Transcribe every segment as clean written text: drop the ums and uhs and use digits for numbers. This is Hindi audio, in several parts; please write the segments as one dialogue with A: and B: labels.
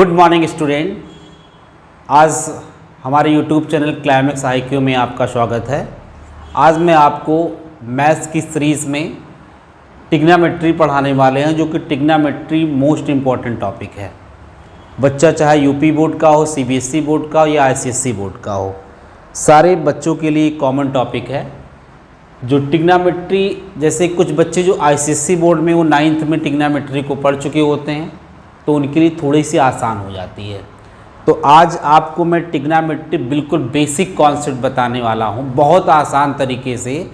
A: Good morning student. आज हमारे यूट्यूब चैनल क्लाइमेक्स IQ में आपका स्वागत है। आज मैं आपको मैथ्स की सीरीज़ में ट्रिग्नोमेट्री पढ़ाने वाले हैं, जो कि ट्रिग्नोमेट्री मोस्ट इम्पॉर्टेंट टॉपिक है। बच्चा चाहे यूपी बोर्ड का हो, CBSE बोर्ड का हो या ICSE बोर्ड का हो, सारे बच्चों के लिए कॉमन टॉपिक है। जो ट्रिग्नोमेट्री, जैसे कुछ बच्चे जो ICSE बोर्ड में वो 9th में ट्रिग्नोमेट्री को पढ़ चुके होते हैं, तो उनके लिए थोड़ी सी आसान हो जाती है। तो आज आपको मैं ट्रिग्नोमेट्री बिल्कुल बेसिक कॉन्सेप्ट बताने वाला हूँ, बहुत आसान तरीके से।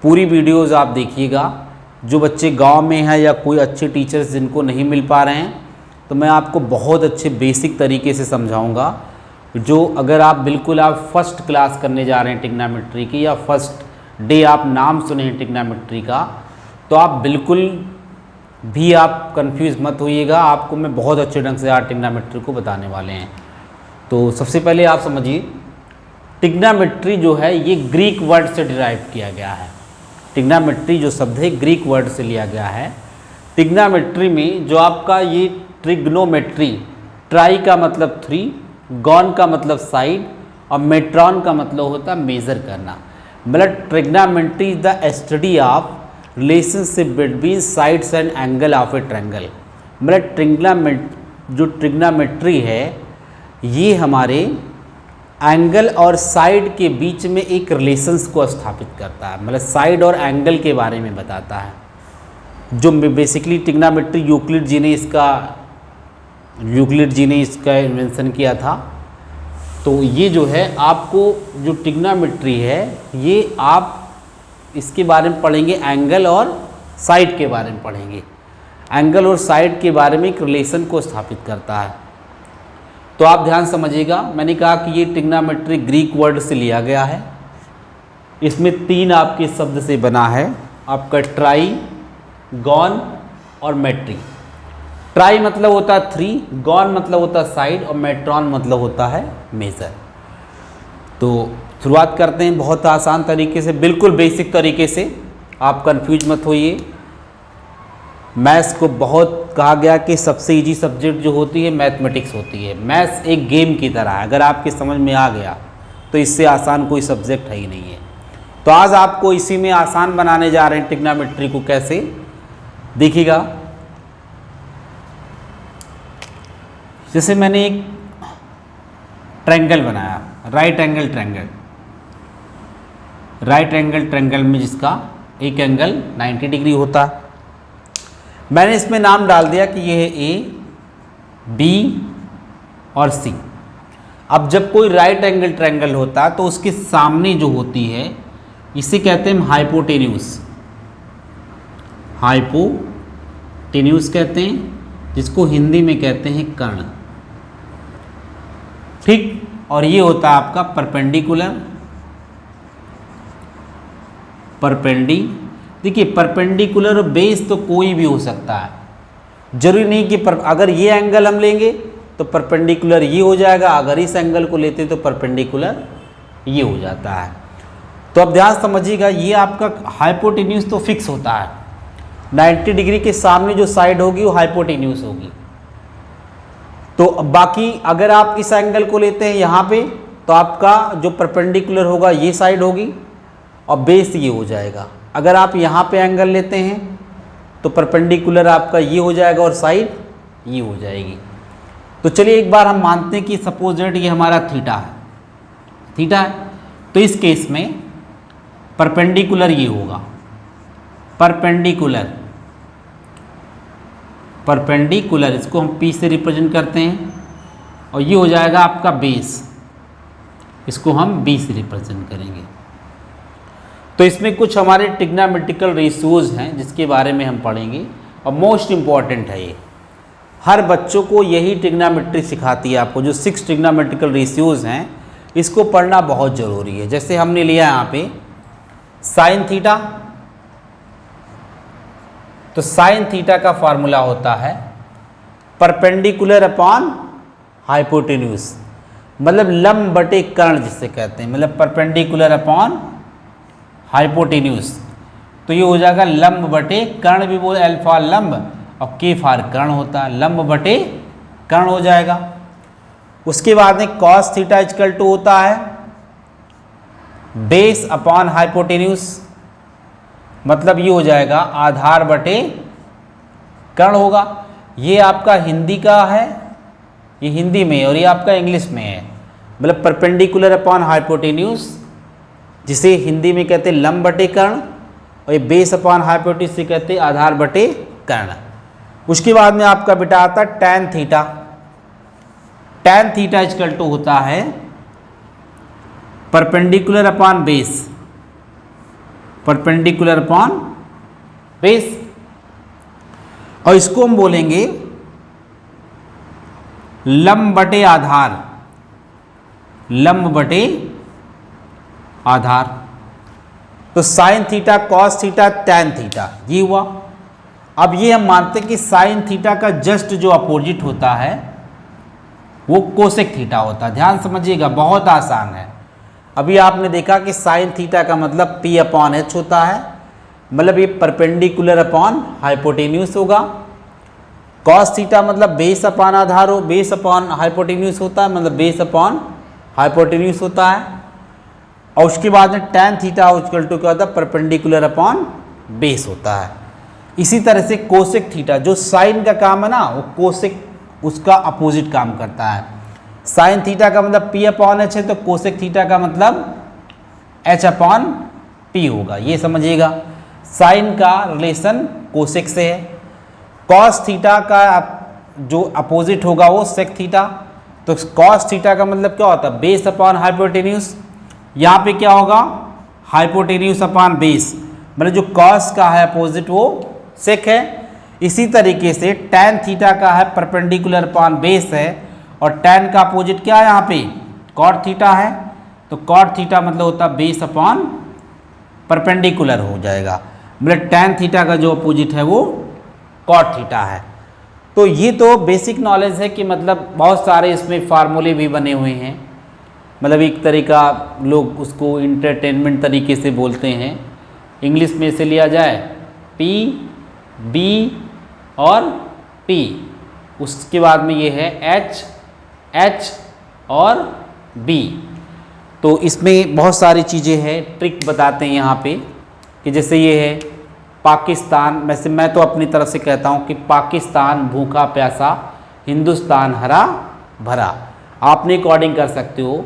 A: पूरी वीडियोज़ आप देखिएगा। जो बच्चे गांव में हैं या कोई अच्छे टीचर्स जिनको नहीं मिल पा रहे हैं, तो मैं आपको बहुत अच्छे बेसिक तरीके से समझाऊंगा। जो अगर आप फर्स्ट क्लास करने जा रहे हैं ट्रिग्नोमेट्री की, या फर्स्ट डे आप नाम सुने हैं ट्रिग्नोमेट्री का, तो आप बिल्कुल भी आप कंफ्यूज मत होइएगा। आपको मैं बहुत अच्छे ढंग से आज ट्रिग्नोमेट्री को बताने वाले हैं। तो सबसे पहले आप समझिए, ट्रिग्नोमेट्री जो है ये ग्रीक वर्ड से डिराइव किया गया है। ट्रिग्नोमेट्री जो शब्द है ग्रीक वर्ड से लिया गया है। ट्रिग्नोमेट्री में जो आपका ये ट्रिग्नोमेट्री, ट्राई का मतलब 3, गॉन का मतलब साइड, और मेट्रॉन का मतलब होता है मेज़र करना। मतलब trigonometry is the study of relationship between sides and angle of A triangle. मतलब जो ट्रिग्नोमेट्री है ये हमारे एंगल और साइड के बीच में एक रिलेशंस को स्थापित करता है। मतलब साइड और एंगल के बारे में बताता है। जो बेसिकली ट्रिग्नोमेट्री यूक्लिड जी ने इसका इन्वेंशन किया था। तो ये जो है आपको जो ट्रिग्नोमेट्री है, ये आप इसके बारे में पढ़ेंगे, एंगल और साइड के बारे में पढ़ेंगे। एंगल और साइड के बारे में एक रिलेशन को स्थापित करता है। तो आप ध्यान समझिएगा, मैंने कहा कि ये ट्रिग्नोमेट्री ग्रीक वर्ड से लिया गया है। इसमें 3 आपके शब्द से बना है, आपका ट्राई, गॉन और मेट्री। ट्राई मतलब होता है 3, गॉन मतलब होता है साइड, और मेट्रॉन मतलब होता है मेजर। तो शुरुआत करते हैं बहुत आसान तरीके से, बिल्कुल बेसिक तरीके से। आप कंफ्यूज मत होइए। मैथ्स को बहुत कहा गया कि सबसे इजी सब्जेक्ट जो होती है मैथमेटिक्स होती है। मैथ्स एक गेम की तरह है, अगर आपके समझ में आ गया तो इससे आसान कोई सब्जेक्ट है ही नहीं है। तो आज आपको इसी में आसान बनाने जा रहे हैं ट्रिग्नोमेट्री को। कैसे, देखिएगा। जैसे मैंने एक ट्रायंगल बनाया, राइट एंगल ट्रायंगल में जिसका एक एंगल 90 डिग्री होता है। मैंने इसमें नाम डाल दिया कि यह है A, B और C। अब जब कोई राइट एंगल ट्रायंगल होता है तो उसके सामने जो होती है, इसे कहते हैं हाइपोटेन्यूज कहते हैं, जिसको हिंदी में कहते हैं कर्ण। ठीक। और ये होता है आपका परपेंडिकुलर। देखिए, परपेंडिकुलर और बेस तो कोई भी हो सकता है। जरूरी नहीं कि अगर ये एंगल हम लेंगे तो परपेंडिकुलर ये हो जाएगा, अगर इस एंगल को लेते हैं तो परपेंडिकुलर ये हो जाता है। तो अब ध्यान समझिएगा, ये आपका हाइपोटेन्यूज तो फिक्स होता है। 90 डिग्री के सामने जो साइड होगी वो हाइपोटेन्यूज होगी। तो बाकी अगर आप इस एंगल को लेते हैं यहाँ पे, तो आपका जो परपेंडिकुलर होगा ये साइड होगी और बेस ये हो जाएगा। अगर आप यहाँ पे एंगल लेते हैं तो परपेंडिकुलर आपका ये हो जाएगा और साइड ये हो जाएगी। तो चलिए एक बार हम मानते हैं कि सपोज दैट ये हमारा थीटा है। तो इस केस में परपेंडिकुलर ये होगा, परपेंडिकुलर इसको हम P से रिप्रेजेंट करते हैं, और ये हो जाएगा आपका बेस, इसको हम B से रिप्रेजेंट करेंगे। तो इसमें कुछ हमारे ट्रिग्नोमेट्रिकल रेशियोज हैं जिसके बारे में हम पढ़ेंगे, और मोस्ट इम्पॉर्टेंट है ये। हर बच्चों को यही ट्रिग्नोमेट्री सिखाती है आपको। जो 6 ट्रिग्नोमेट्रिकल रेशियोज हैं, इसको पढ़ना बहुत ज़रूरी है। जैसे हमने लिया यहाँ पे साइन थीटा, तो साइन थीटा का फार्मूला होता है परपेंडिकुलर अपॉन हाइपोटेन्यूज, मतलब लंब बटे कर्ण जिसे कहते हैं। मतलब परपेंडिकुलर अपॉन हाइपोटेन्यूज, तो ये हो जाएगा लंब बटे कर्ण, भी बोल अल्फा लंब और के फार कर्ण होता है। लंब बटे कर्ण हो जाएगा। उसके बाद में कॉस थीटा इक्वल टू होता है बेस अपॉन हाइपोटेन्यूज, मतलब ये हो जाएगा आधार बटे कर्ण होगा। ये आपका हिंदी का है, ये हिंदी में, और ये आपका इंग्लिश में है। मतलब परपेंडिकुलर अपॉन हाइपोटेन्यूज, जिसे हिंदी में कहते हैं लंब बटे कर्ण, और ये बेस अपॉन हाइपोटेन्यूज से कहते हैं आधार बटे कर्ण। उसके बाद में आपका बेटा आता है tan theta. Tan theta equal to होता है perpendicular upon base, perpendicular upon base, और इसको हम बोलेंगे लंब बटे आधार, लंब बटे आधार। तो sine theta, cos theta, tan theta, ये हुआ। अब ये हम मानते हैं कि साइन थीटा का जस्ट जो अपोजिट होता है वो कोसेक थीटा होता है। ध्यान समझिएगा, बहुत आसान है। अभी आपने देखा कि साइन थीटा का मतलब P अपॉन H होता है, मतलब ये परपेंडिकुलर अपॉन हाइपोटेन्यूज होगा। कॉस थीटा मतलब बेस अपॉन आधार हो, बेस अपॉन हाइपोटेन्यूज होता है, मतलब बेस अपॉन हाइपोटेन्यूज होता है। और उसके बाद में टैन थीटा इक्वल टू क्या होता है, परपेंडिकुलर अपॉन बेस होता है। इसी तरह से कोसेक थीटा, जो साइन का काम है ना, वो कोसेक उसका अपोजिट काम करता है। साइन थीटा का मतलब P अपॉन H है, तो कोसेक थीटा का मतलब H अपॉन P होगा, ये समझिएगा। साइन का रिलेशन कोसेक से है। कॉस थीटा का जो अपोजिट होगा वो सेक थीटा, तो कॉस थीटा का मतलब क्या होता है, बेस अपॉन हाइपोटेन्यूज। यहाँ पे क्या होगा, हाइपोटेन्यूज अपॉन बेस, मतलब जो कॉस का है अपोजिट वो सेक है। इसी तरीके से टैन थीटा का है परपेंडिकुलर अपॉन बेस है, और टैन का अपोजिट क्या है यहाँ पे, कॉट थीटा है। तो कॉट थीटा मतलब होता है बेस अपॉन परपेंडिकुलर हो जाएगा, मतलब टैन थीटा का जो अपोजिट है वो कॉट थीटा है। तो ये तो बेसिक नॉलेज है कि मतलब बहुत सारे इसमें फार्मूले भी बने हुए हैं। मतलब एक तरीका लोग उसको इंटरटेनमेंट तरीके से बोलते हैं। इंग्लिश में से लिया जाए P, B और P, उसके बाद में ये है H, H और B। तो इसमें बहुत सारी चीज़ें हैं, ट्रिक बताते हैं यहाँ पे कि जैसे ये है पाकिस्तान, वैसे मैं तो अपनी तरफ से कहता हूँ कि पाकिस्तान भूखा प्यासा, हिंदुस्तान हरा भरा। आपने अकॉर्डिंग कर सकते हो,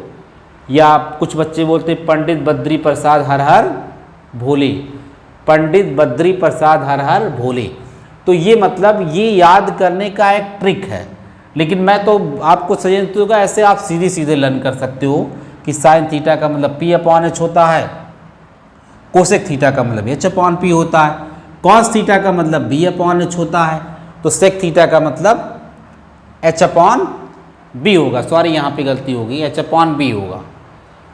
A: या कुछ बच्चे बोलते हैं पंडित बद्री प्रसाद हर हर भोले, पंडित बद्री प्रसाद हर हर भोले। तो ये मतलब ये याद करने का एक ट्रिक है, लेकिन मैं तो आपको सजेस्ट दूंगा ऐसे आप सीधे सीधे लर्न कर सकते हो कि साइन थीटा का मतलब P अपॉन H होता है, कोसेक थीटा का मतलब H अपॉन P होता है, कॉस थीटा का मतलब B अपॉन H होता है, तो सेक थीटा का मतलब H अपॉन B होगा। सॉरी यहाँ पे गलती होगी, H अपॉन B होगा,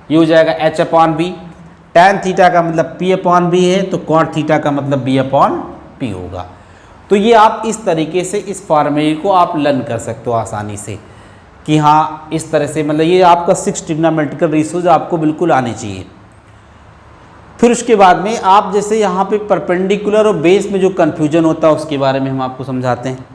A: ये हो जाएगा H upon B। Tan theta का मतलब P अपॉन B है, तो कॉट थीटा का मतलब B अपॉन P होगा। तो ये आप इस तरीके से इस फॉर्मूले को आप लर्न कर सकते हो आसानी से कि हाँ इस तरह से, मतलब ये आपका 6 ट्रिग्नोमेट्रिकल रेशियोज आपको बिल्कुल आने चाहिए। फिर उसके बाद में आप जैसे यहाँ पे परपेंडिकुलर और बेस में जो कन्फ्यूजन होता है उसके बारे में हम आपको समझाते हैं।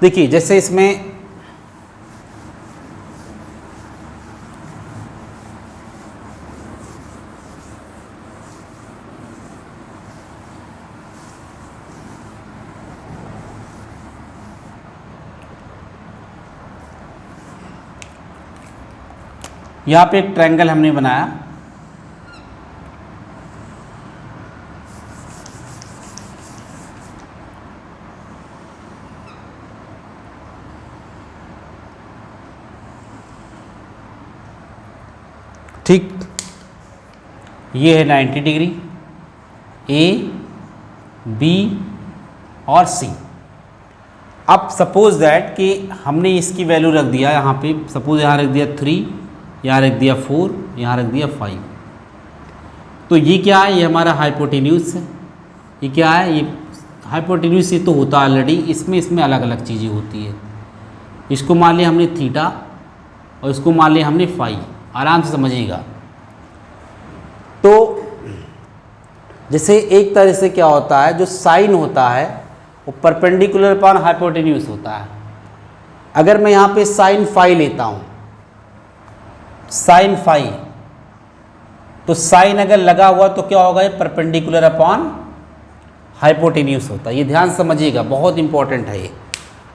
A: देखिए जैसे इसमें यहाँ पे एक ट्रायंगल हमने बनाया, ठीक, ये है 90 डिग्री, A, B और C। अब सपोज दैट कि हमने इसकी वैल्यू रख दिया यहाँ पे, सपोज यहाँ रख दिया 3, यहाँ रख दिया 4, यहाँ रख दिया 5। तो ये क्या है, ये हमारा हाइपोटेन्यूज है। ये क्या है, ये हाइपोटेन्यूज, ये तो होता है ऑलरेडी, इसमें अलग अलग चीज़ें होती है। इसको मान लिया हमने थीटा, और इसको मान लिया हमने फाई। आराम से समझिएगा। तो जैसे एक तरह से क्या होता है, जो साइन होता है वो परपेंडिकुलर अपॉन हाइपोटेन्यूज होता है। अगर मैं यहाँ पे साइन फाई लेता हूँ, साइन फाई, तो साइन अगर लगा हुआ तो क्या होगा, ये परपेंडिकुलर अपॉन हाइपोटेन्यूज होता है। ये ध्यान समझिएगा, बहुत इंपॉर्टेंट है ये।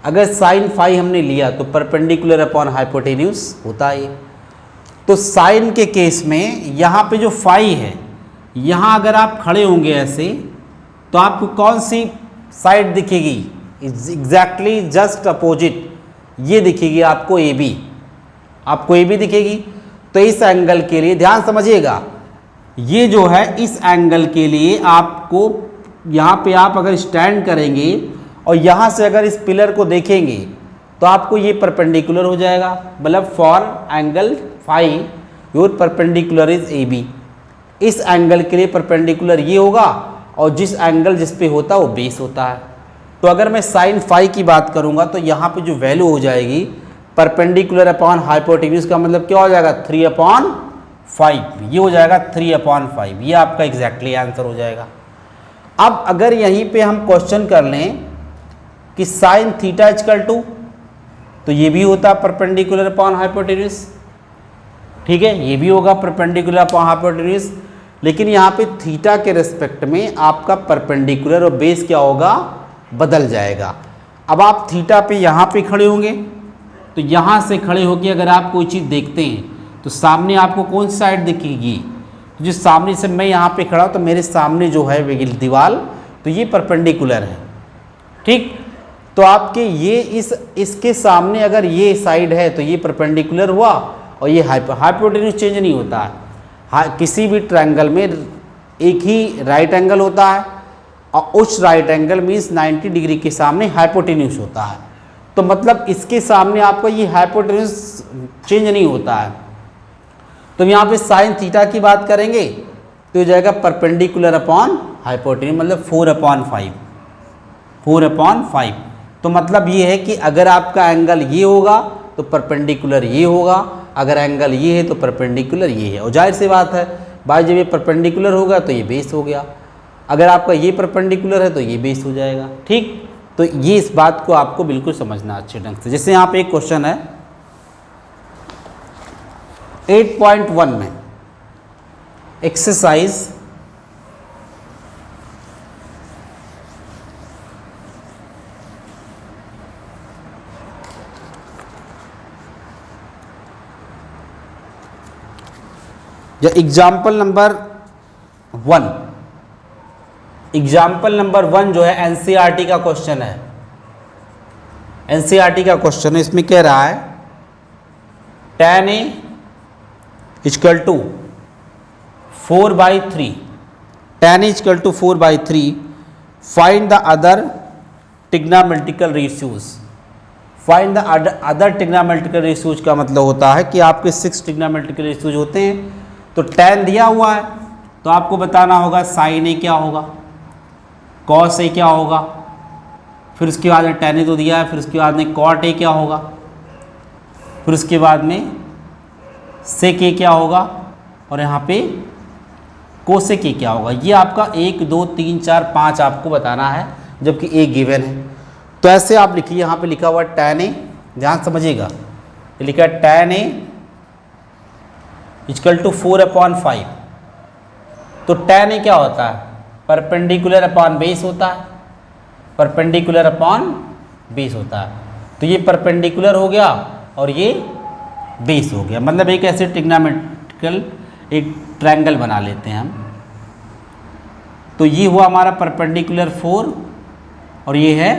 A: अगर साइन फाई हमने लिया तो परपेंडिकुलर अपॉन हाइपोटेन्यूज होता है। तो साइन के केस में यहाँ पे जो फाई है, यहाँ अगर आप खड़े होंगे ऐसे तो आपको कौन सी साइड दिखेगी, एग्जैक्टली जस्ट अपोजिट ये दिखेगी आपको ए बी, आपको ए बी दिखेगी। तो इस एंगल के लिए ध्यान समझिएगा, ये जो है इस एंगल के लिए आपको यहाँ पे आप अगर स्टैंड करेंगे और यहाँ से अगर इस पिलर को देखेंगे तो आपको ये परपेंडिकुलर हो जाएगा। मतलब for angle phi your perpendicular is A B. इस एंगल के लिए परपेंडिकुलर ये होगा और जिस एंगल जिस पे होता है वो बेस होता है। तो अगर मैं साइन फाई की बात करूँगा तो यहाँ पे जो वैल्यू हो जाएगी परपेंडिकुलर अपॉन हाइपोटेन्यूज का मतलब क्या हो जाएगा, 3/5। ये हो जाएगा 3/5। ये आपका एग्जैक्टली आंसर हो जाएगा। अब अगर यहीं पे हम क्वेश्चन कर लें कि साइन थीटा इक्वल टू, तो ये भी होता है परपेंडिकुलर अपॉन हाइपोटेन्यूज। ठीक है, ये भी होगा परपेंडिकुलर अपॉन हाइपोटेन्यूज, लेकिन यहाँ पे थीटा के रिस्पेक्ट में आपका परपेंडिकुलर और बेस क्या होगा, बदल जाएगा। अब आप थीटा पे यहाँ पे खड़े होंगे तो यहाँ से खड़े होकर अगर आप कोई चीज़ देखते हैं तो सामने आपको कौन सी साइड दिखेगी, तो जिस सामने से मैं यहाँ पे खड़ा हूँ तो मेरे सामने जो है दीवार, तो ये परपेंडिकुलर है। ठीक, तो आपके ये इसके सामने अगर ये साइड है तो ये परपेंडिकुलर हुआ और ये हाइपोटेन्यूज चेंज नहीं होता है। किसी भी ट्रायंगल में एक ही राइट एंगल होता है और उस राइट एंगल मीन्स 90 डिग्री के सामने हाइपोटेन्यूज होता है। तो मतलब इसके सामने आपका ये हाइपोटेन्यूज चेंज नहीं होता है। तो यहाँ पे साइन थीटा की बात करेंगे तो हो जाएगा परपेंडिकुलर अपॉन हाइपोटेन्यूज, मतलब 4/5। 4/5। तो मतलब ये है कि अगर आपका एंगल ये होगा तो परपेंडिकुलर ये होगा, अगर एंगल ये है तो परपेंडिकुलर ये है। और जाहिर सी बात है भाई, जब ये परपेंडिकुलर होगा तो ये बेस हो गया, अगर आपका ये परपेंडिकुलर है तो ये बेस हो जाएगा। ठीक, तो ये इस बात को आपको बिल्कुल समझना अच्छे ढंग से। जैसे यहाँ पे एक क्वेश्चन है 8.1 में, एक्सरसाइज या एग्जाम्पल नंबर 1, एग्जाम्पल नंबर 1 जो है एनसीईआरटी का क्वेश्चन है। एनसीईआरटी का क्वेश्चन है, इसमें कह रहा है tan A = 4/3, tan A = 4/3, find the other trigonometrical ratios. Find the other trigonometrical ratios का मतलब होता है कि आपके 6 ट्रिग्नोमेट्रिकल रेशियोज होते हैं। तो tan दिया हुआ है तो आपको बताना होगा sin A क्या होगा, cos A क्या होगा, फिर उसके बाद में tan A तो दिया है, फिर उसके बाद में cot A क्या होगा, फिर उसके बाद में sec A क्या होगा और यहाँ पे cosec A क्या होगा। ये आपका 1 2 3 4 5 आपको बताना है, जबकि A गिवन है। तो ऐसे आप लिखिए, यहाँ पे लिखा हुआ है tan A, ध्यान समझिएगा, लिखा है tan A = 4/5। तो tan A क्या होता है, परपेंडिकुलर अपॉन बेस होता है, परपेंडिकुलर अपॉन बेस होता है। तो ये परपेंडिकुलर हो गया और ये बेस हो गया, मतलब एक ऐसे ट्रिग्नोमेट्रिकल एक ट्रायंगल बना लेते हैं हम। तो ये हुआ हमारा परपेंडिकुलर 4 और ये है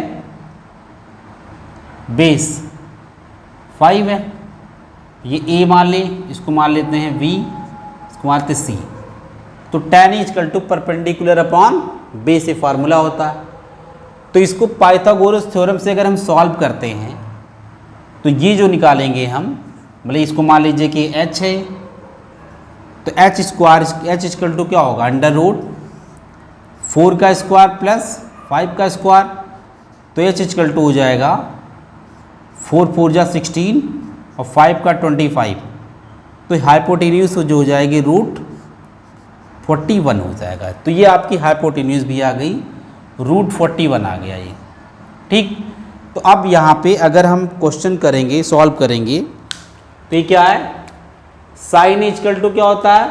A: बेस 5 है। ये A मान लें, इसको मान लेते हैं V, इसको मानते C। तो tan A = perpendicular upon base से फार्मूला होता है। तो इसको पाइथागोरस थ्योरम से अगर हम सॉल्व करते हैं तो ये जो निकालेंगे हम, मतलब इसको मान लीजिए कि h है, तो h = क्या होगा, √4 का स्क्वायर प्लस 5 का स्क्वायर। तो h = हो जाएगा 4 4 जा 16 और 5 का 25, तो हाइपोटेन्यूज जो हो जाएगी √41 हो जाएगा। तो ये आपकी हाइपोटेन्यूज भी आ गई, √41 आ गया ये। ठीक, तो अब यहाँ पे अगर हम क्वेश्चन करेंगे, सॉल्व करेंगे, तो ये क्या है, साइन इक्वल टू क्या होता है,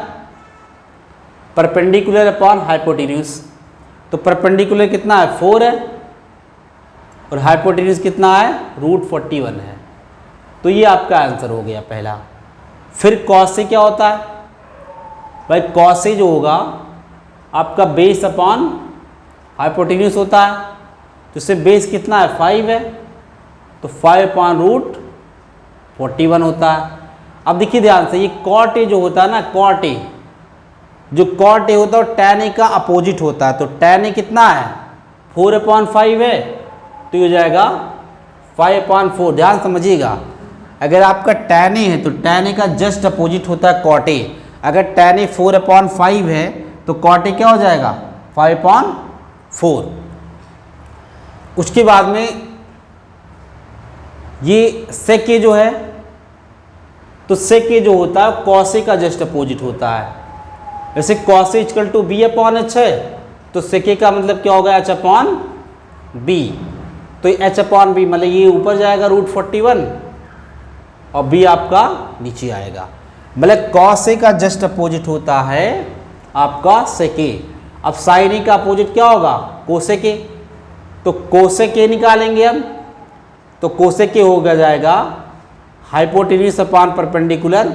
A: परपेंडिकुलर अपॉन हाइपोटेन्यूज। तो परपेंडिकुलर कितना है, 4 है, और हाइपोटेन्यूज कितना है, √41 है। तो ये आपका आंसर हो गया पहला। फिर कॉस से क्या होता है भाई, कॉस से जो होगा आपका बेस अपॉन हाइपोटेन्यूज होता है, तो इससे बेस कितना है, 5 है, तो 5 अपॉन √41 होता है। अब देखिए ध्यान से, ये कॉट ए जो होता है ना, कॉट ए, जो कॉट ए होता है वो tan ए का अपोजिट होता है। तो tan ए कितना है, 4/5 है, तो ये हो जाएगा 5/4। ध्यान समझिएगा, अगर आपका tan ए है तो tan ए का जस्ट अपोजिट होता है cot ए। अगर tan ए 4/5 है तो cot ए क्या हो जाएगा, 5/4। उसके बाद में ये sec ए जो है, तो sec ए जो होता है cos ए का जस्ट अपोजिट होता है। जैसे cos A equal to b/h है, तो sec ए का मतलब क्या होगा, h/b। तो h/b मतलब ये ऊपर जाएगा √41 और b आपका नीचे आएगा। मतलब cos ए का जस्ट अपोजिट होता है आपका sec ए। अब sin ए का अपोजिट क्या होगा, cosec ए। तो cosec ए निकालेंगे हम, तो cosec ए हो जाएगा हाइपोटेन्यूज अपॉन परपेंडिकुलर।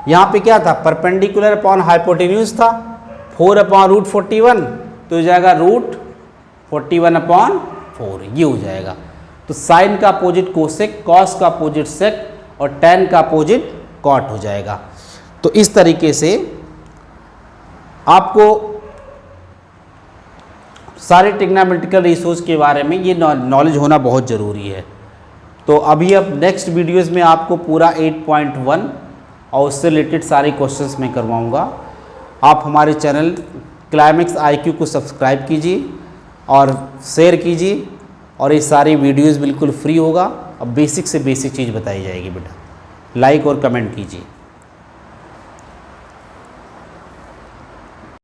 A: यहाँ पे क्या था, परपेंडिकुलर अपॉन हाइपोटेन्यूज था, 4/√41, तो हो जाएगा √41/4, ये हो जाएगा। तो साइन का अपोजिट कोसेक, कॉस का अपोजिट सेक और tan का अपोजिट कॉट हो जाएगा। तो इस तरीके से आपको सारे ट्रिग्नोमेट्रिकल रेशियोज के बारे में ये नॉलेज होना बहुत ज़रूरी है। तो अभी अब नेक्स्ट वीडियोज़ में आपको पूरा 8.1 और उससे रिलेटेड सारे क्वेश्चंस मैं करवाऊँगा। आप हमारे चैनल क्लाइमेक्स IQ को सब्सक्राइब कीजिए और शेयर कीजिए, और ये सारी वीडियोज़ बिल्कुल फ्री होगा। अब बेसिक से बेसिक चीज़ बताई जाएगी बेटा, लाइक और कमेंट कीजिए।